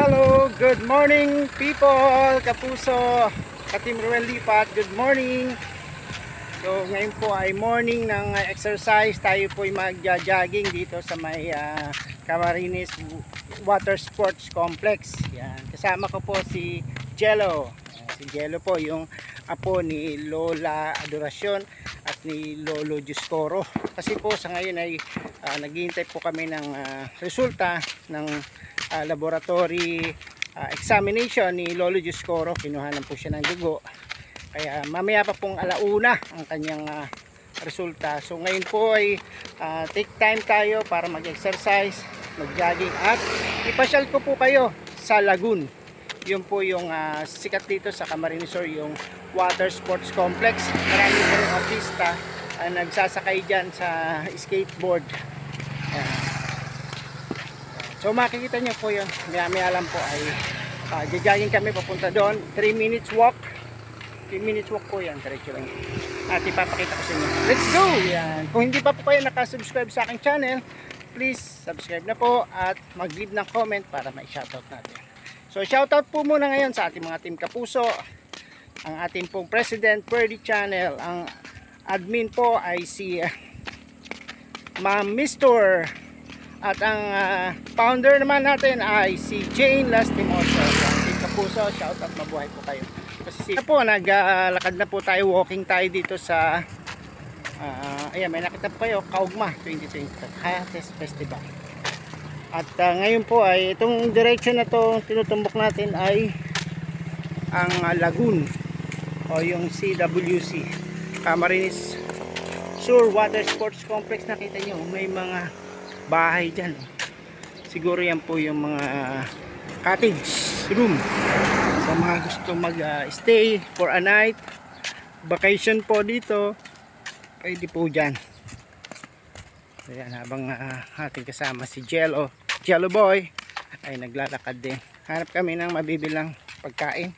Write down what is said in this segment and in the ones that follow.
Hello, good morning people, kapuso, ka-Team Ruel Lipat, good morning. So ngayon po ay morning ng exercise. Tayo po ay mag-jogging dito sa may Camarines Water Sports Complex. Yan. Kasama ko po si Jello. Si Jello po yung apo ni Lola Adoracion at ni Lolo Giuscoro. Kasi po sa ngayon ay naghihintay po kami ng resulta ng laboratory examination ni Lolo Giuscoro. Kinuhanan po siya ng dugo. Kaya mamaya pa pong alauna ang kanyang resulta. So ngayon po ay take time tayo para mag-exercise, mag-jogging at ipasyal ko po kayo sa Lagoon. Yun po yung sikat dito sa Camarines Sur, yung Water Sports Complex. Marami po yung artista nagsasakay dyan sa skateboard. So makikita nyo po yun. Maya lang po ay jogging kami papunta doon. 3 minutes walk. 3 minutes walk po yan. Diretso lang. At ipapakita ko sa inyo. Let's go! Yan. Kung hindi pa po kayo nakasubscribe sa aking channel, please subscribe na po at mag-leave ng comment para ma-shoutout natin. So shoutout po muna ngayon sa ating mga team kapuso. Ang ating pong President Purdy Channel. Ang admin po ay si Ma'am Mr. At ang founder naman natin ay si Jane Lastimoso. Ang team kapuso, shoutout, mabuhay po kayo. Kasi po, naglalakad na po tayo, walking tayo dito sa ayan, may nakita po kayo, Kaugma 2020 Hayates Festival. At ngayon po ay itong direction na to tinutumbok natin ay ang Lagoon o yung CWC, Camarines Sur Water Sports Complex. Nakita nyo may mga bahay dyan. Siguro yan po yung mga cottage room sa mga gusto mag stay for a night, vacation po dito, pwede po dyan. Ayan, habang ating kasama si Jello Boy ay naglalakad din. Hanap kami ng mabibilang pagkain.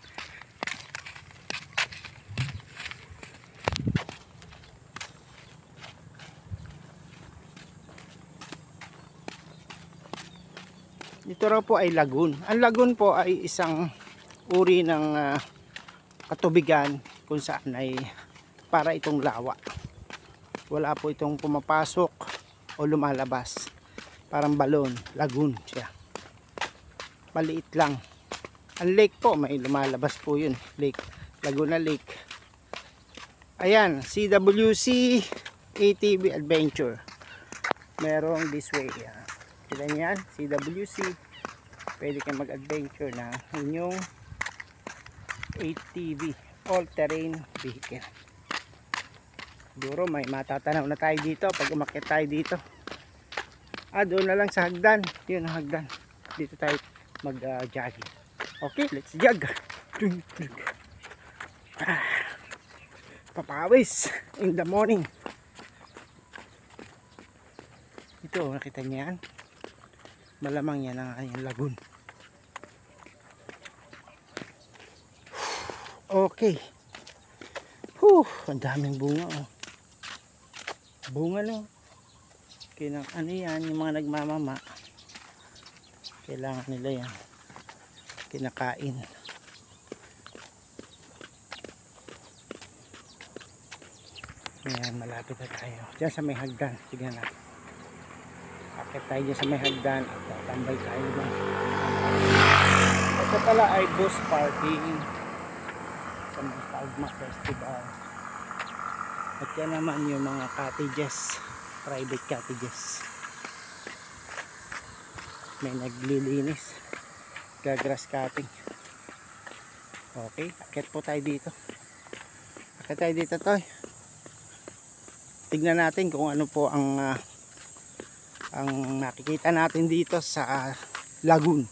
Dito raw po ay lagoon. Ang lagoon po ay isang uri ng katubigan kung saan ay para itong lawa. Wala po itong pumapasok o lumalabas. Parang balon, lagoon siya. Maliit lang. Ang lake po, may lumalabas po yun. Lake, Laguna Lake. Ayan, CWC ATV Adventure. Merong this way. Kita niyan, CWC. Pwede kang mag-adventure na inyong ATV, all-terrain vehicle. Siguro may matatanaw na tayo dito pag umakyat tayo dito. Doon na lang sa hagdan. Yun ang hagdan. Dito tayo mag-jogging. Okay, let's jog. Papawis in the morning. Ito, nakita niya yan. Malamang yan ang aking lagoon. Okay. Ang daming bunga. Bunga no. Ano yan, yung mga nagmamama. Kailangan nila yan. Kinakain. Ayan, malapit na tayo. Diyan sa may hagdan. Sige na. Akit tayo dyan sa may hagdan at tambay tayo dyan. Ito pala ay bus parking sa mga Kaugma Festival. At yan naman yung mga cottages, private cottages. May naglilinis, grass cutting. Okay, akit po tayo dito. Akit tayo dito, Toy. Tignan natin kung ano po ang nakikita natin dito sa lagoon.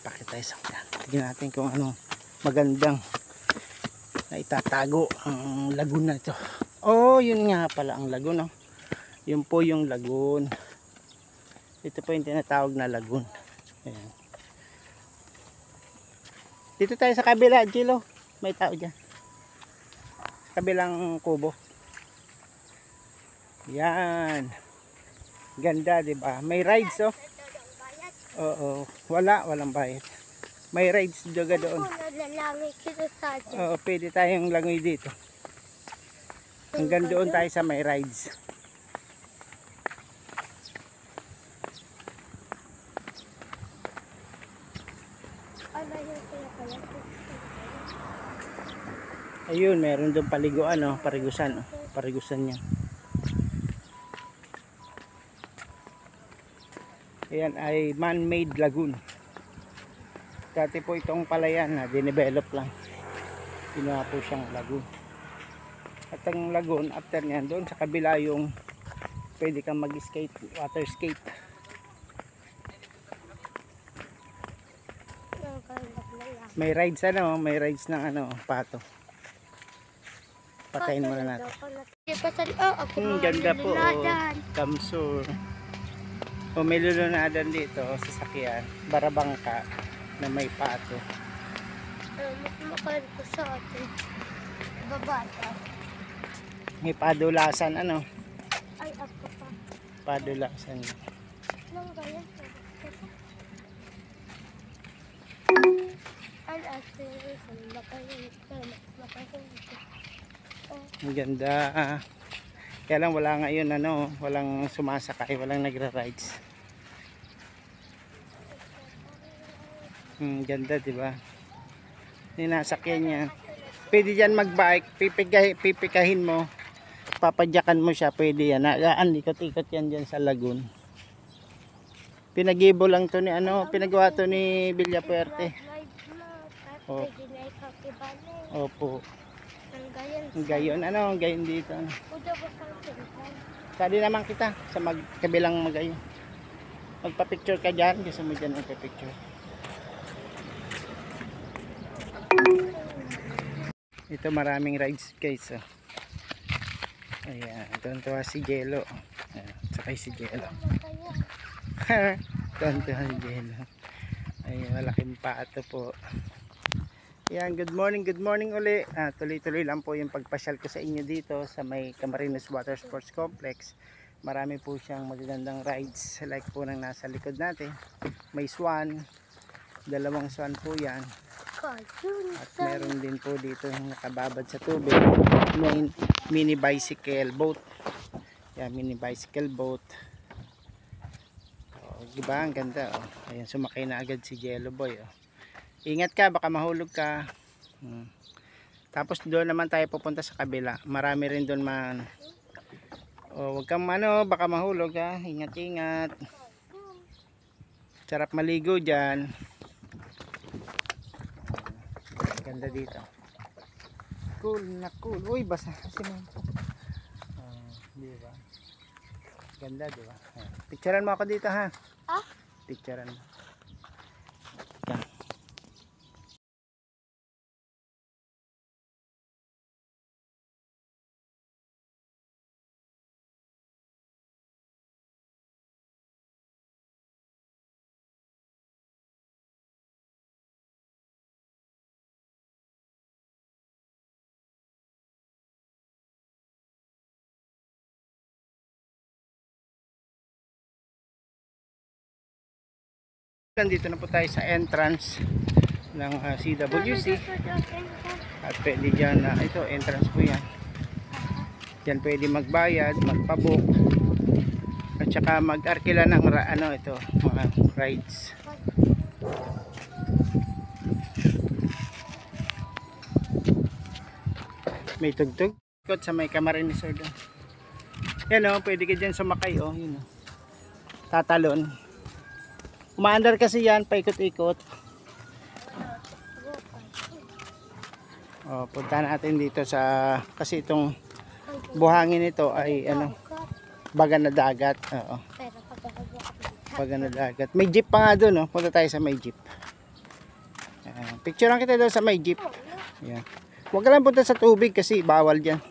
Pakita tayo sa yan. Tignan natin kung ano magandang na itatago ang lagoon na ito. Yun nga pala ang lagoon. Yun po yung lagoon. Ito po yung tinatawag na lagoon. Ayan. Dito tayo sa kabila, Gilo. May tao dyan. Kabilang kubo. Yan. Ganda, di ba? May rides, oh. Oo, walang bayad. May rides doon doon. Oo, pwede tayong langoy dito. Hanggang doon tayo sa may rides. Ayun, meron doon paliguan, oh, parigusan, oh. Parigusan niya. Ayan ay man-made lagoon. Dati po itong palayan na dinevelop lang. Ginawa po siyang lagoon. At ang lagoon, after niyan, doon sa kabila yung pwede kang mag-skate, water skate. May rides ano, may rides ng ano, pato. Patayin muna natin. Ganda po, oh. Kamsur. O may lulunadan dito, sasakyan, barabangka na may pato. Mas makain ko sa atin. Babata. May padulasan ano? Ay, ako pa. Padulasan. Nang gaya. Ang asin, makain. Ang ganda. Kaya lang wala ngayon ano, walang sumasakay, walang nagra-rides. Ganda, 'di ba? Ninasakyan niya. Pwede diyan mag-bike, pipikahin mo. Papadyakan mo siya, pwede yan. Nagaan, ikot-ikot yan diyan sa lagoon. Pinagibo lang 'to ni ano, pinagawa 'to ni Villapuerte. Oh. Opo. Ang gayon, ano, ang gayon dito. Ano. Sali naman kita sa kabilang magayon. Magpa-picture ka dyan, gusto mo dyan magpa-picture. Ito maraming rides guys. Oh. Ayan, tuwan-tuwa si Jello. Ayan, sakay si Jello. Tuwan-tuwa si Jello. Ayan, malaking pato po. Yan, good morning uli. Tuloy-tuloy lang po yung pagpasyal ko sa inyo dito sa may Camarines Water Sports Complex. Marami po siyang magagandang rides like po nang nasa likod natin. May swan, dalawang swan po yan. At meron din po dito yung nakababad sa tubig. May mini bicycle boat. Yan, mini bicycle boat. Oh, diba? Ang ganda. Oh. Ayan, sumakay na agad si Jello Boy. Oh. Ingat ka, baka mahulog ka. Tapos doon naman tayo pupunta sa kabila. Marami rin doon man. O, wag kang ano, baka mahulog ha. Ingat-ingat. Sarap maligo diyan. Ganda dito. Cool na cool. Uy, basa kasi mo. Di ba? Ganda, di ba? Picturean mo ako dito ha. Ah? Picturean mo. Nandito na po tayo sa entrance ng CWC at pwede dyan ito entrance po yan, dyan pwede magbayad, magpabook at saka mag-arkila ng ano ito, mga rides. May tugtog sa may Camarines doon. Yan o, pwede ka dyan sumakay o, yun o, tatalon. Umaandar kasi yan, paikot-ikot. Oh, punta natin dito sa, kasi itong buhangin ito ay ano, baga na dagat. Oo. Baga na dagat. May jeep pa nga doon, oh. Punta tayo sa may jeep. Picture lang kita doon sa may jeep. Yan. Huwag ka lang punta sa tubig kasi bawal dyan.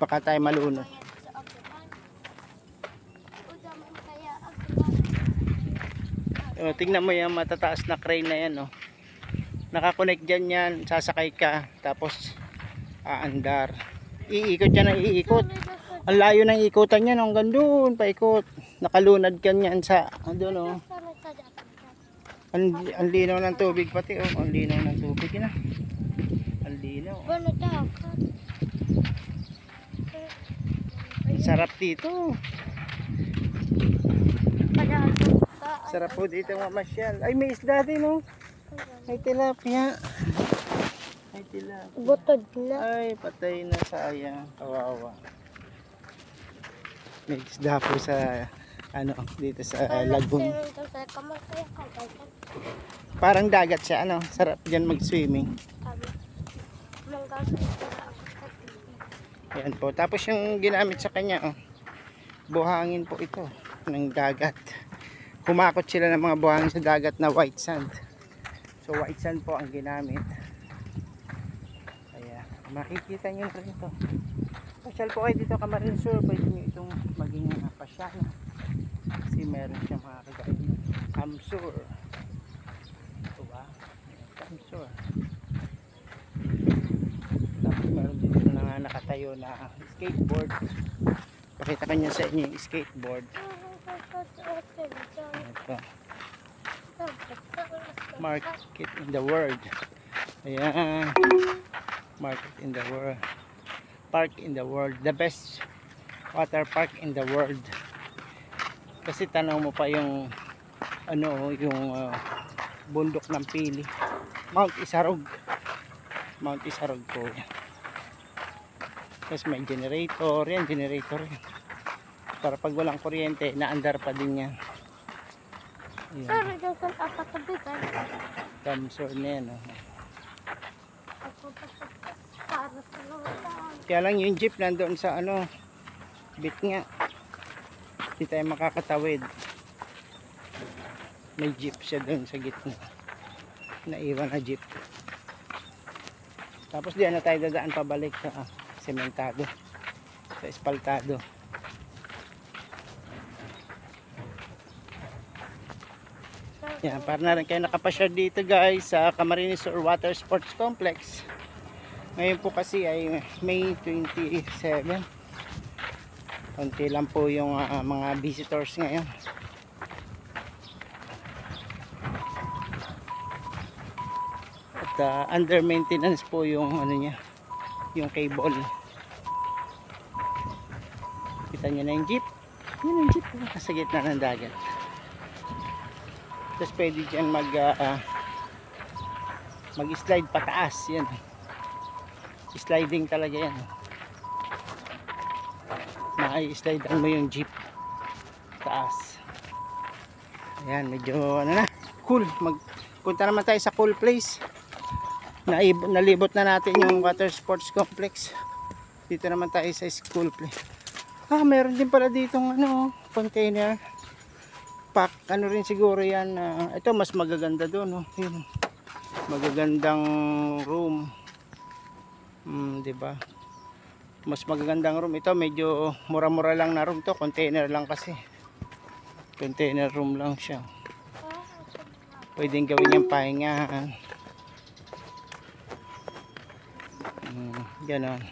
Baka tayo malunod. O, tingnan mo yan, matataas na crane na yan. Oh. Nakakonect dyan yan, sasakay ka, tapos aandar. Iikot yan ang iikot. Ang layo ng ikutan niya, no? Hanggang doon, paikot. Nakalunad ka niyan sa, ano, no? Sana sa dapat. Ang linaw ng tubig pati, oh. Ang linaw ng tubig, na. Ang linaw. Ano dapat? Ang sarap dito. Padaan sa Sarap po dito mamasyal. Ay, may isda din, oh. May tilapia. May tilapia. butod na. Ay, patay na, sayang. Kawawa. May isda po sa, ano, dito sa lagoon. Parang dagat siya, ano. Sarap dyan mag-swimming. Ayan po. Tapos yung ginamit sa kanya, oh, buhangin po ito ng dagat. Kumakot sila ng mga buhangin sa dagat na white sand. So white sand po ang ginamit. Kaya makikita nyo rin ito. Pasyal po kayo dito Camarines Sur. Pwede nyo itong maging pasyal. Kasi meron siya mga kagaya. Camsur. Ito ba? Camsur. Tapos meron dito na nga nakatayo na skateboard. Pakita kanya sa inyo yung skateboard. Ito. Market in the world. Ayan. Market in the world. Park in the world. The best water park in the world. Kasi tanaw mo pa yung ano, yung bundok ng Pili. Mount Isarog. Mount Isarog po. Tapos may generator. Yan, generator yan. Para pag walang kuryente, naandar pa din yan. Ayan. Sorry, doon sa kapatabigan. Camsor na yan. Oh. Para sa lutaan. Kaya lang yung jeep nandoon sa ano, bit nga. Hindi tayo makakatawid. May jeep siya doon sa gitna. Naiwan na jeep. Tapos diyan na tayo dadaan pabalik sa sementado. Sa espaltado. Yan, para na rin kayo nakapasyar dito guys sa Camarines Sur Water Sports Complex. Ngayon po kasi ay May 27. Konti lang po yung mga visitors ngayon. At under maintenance po yung ano niya, yung cable. Kita niyo na yung jeep. Yun yung jeep, nasa gitna ng dagat. Tapos pwede dyan mag-slide pataas. Yan. Sliding talaga yan. Maka-slide mo yung jeep. Taas. Ayan, medyo ano na. Cool. Punta naman tayo sa cool place. Nalibot na natin yung water sports complex. Dito naman tayo sa school place. Meron din pala ditong ano, container. Pack, ano rin siguro yan. Ito mas magaganda doon, oh. Yun. Magagandang room. Diba? Mas magagandang room. Ito medyo mura-mura lang na room to. Container lang kasi. Container room lang siya. Pwedeng gawin yung pahingahan. Ganon.